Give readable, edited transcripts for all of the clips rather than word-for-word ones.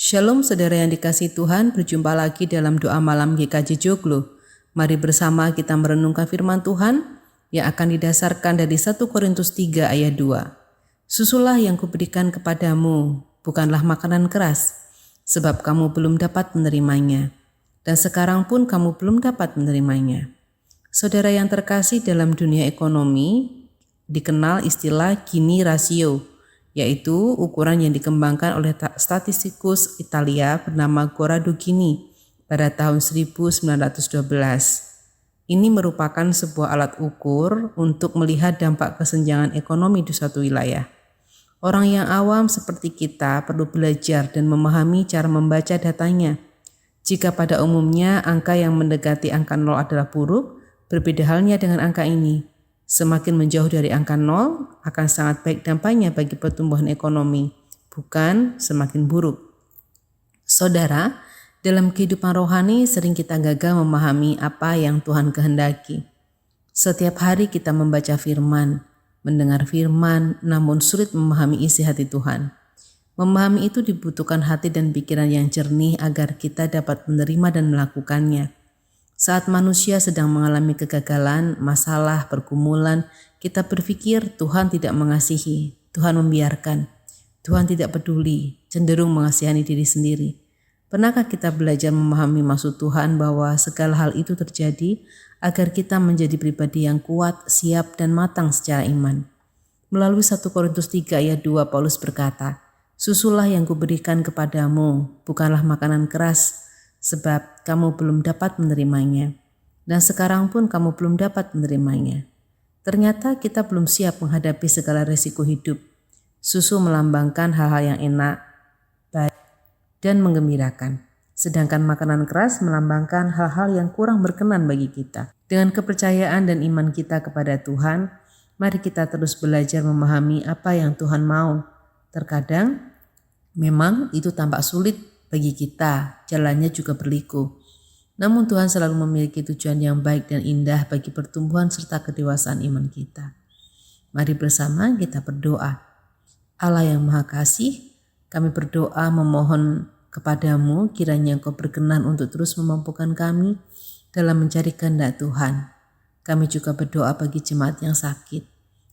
Shalom saudara yang dikasihi Tuhan, berjumpa lagi dalam doa malam GKJ Joglo. Mari bersama kita merenungkan firman Tuhan yang akan didasarkan dari 1 Korintus 3 ayat 2. Susulah yang kuberikan kepadamu, bukanlah makanan keras, sebab kamu belum dapat menerimanya, dan sekarang pun kamu belum dapat menerimanya. Saudara yang terkasih, dalam dunia ekonomi dikenal istilah Gini rasio, yaitu ukuran yang dikembangkan oleh statistikus Italia bernama Corrado Gini pada tahun 1912. Ini merupakan sebuah alat ukur untuk melihat dampak kesenjangan ekonomi di suatu wilayah. Orang yang awam seperti kita perlu belajar dan memahami cara membaca datanya. Jika pada umumnya angka yang mendekati angka 0 adalah buruk, berbeda halnya dengan angka ini. Semakin menjauh dari angka 0 akan sangat baik dampaknya bagi pertumbuhan ekonomi, bukan semakin buruk. Saudara, dalam kehidupan rohani sering kita gagal memahami apa yang Tuhan kehendaki. Setiap hari kita membaca firman, mendengar firman, namun sulit memahami isi hati Tuhan. Memahami itu dibutuhkan hati dan pikiran yang jernih agar kita dapat menerima dan melakukannya. Saat manusia sedang mengalami kegagalan, masalah, pergumulan, kita berpikir Tuhan tidak mengasihi, Tuhan membiarkan, Tuhan tidak peduli, cenderung mengasihani diri sendiri. Pernahkah kita belajar memahami maksud Tuhan bahwa segala hal itu terjadi agar kita menjadi pribadi yang kuat, siap, dan matang secara iman? Melalui 1 Korintus 3 ayat 2, Paulus berkata, "Susulah yang kuberikan kepadamu, bukanlah makanan keras, sebab kamu belum dapat menerimanya, dan sekarang pun kamu belum dapat menerimanya." Ternyata kita belum siap menghadapi segala resiko hidup. Susu melambangkan hal-hal yang enak, baik, dan menggembirakan. Sedangkan makanan keras melambangkan hal-hal yang kurang berkenan bagi kita. Dengan kepercayaan dan iman kita kepada Tuhan, mari kita terus belajar memahami apa yang Tuhan mau. Terkadang memang itu tampak sulit bagi kita, jalannya juga berliku. Namun Tuhan selalu memiliki tujuan yang baik dan indah bagi pertumbuhan serta kedewasaan iman kita. Mari bersama kita berdoa. Allah yang Maha Kasih, kami berdoa memohon kepadamu kiranya Engkau berkenan untuk terus memampukan kami dalam mencari kehendak Tuhan. Kami juga berdoa bagi jemaat yang sakit,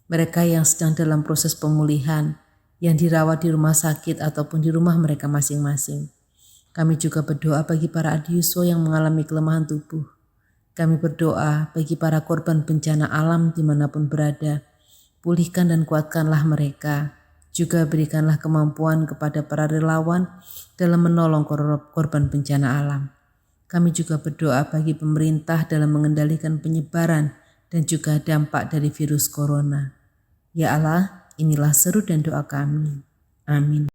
mereka yang sedang dalam proses pemulihan, yang dirawat di rumah sakit ataupun di rumah mereka masing-masing. Kami juga berdoa bagi para adiuso yang mengalami kelemahan tubuh. Kami berdoa bagi para korban bencana alam dimanapun berada. Pulihkan dan kuatkanlah mereka. Juga berikanlah kemampuan kepada para relawan dalam menolong korban bencana alam. Kami juga berdoa bagi pemerintah dalam mengendalikan penyebaran dan juga dampak dari virus corona. Ya Allah, inilah seru dan doa kami. Amin.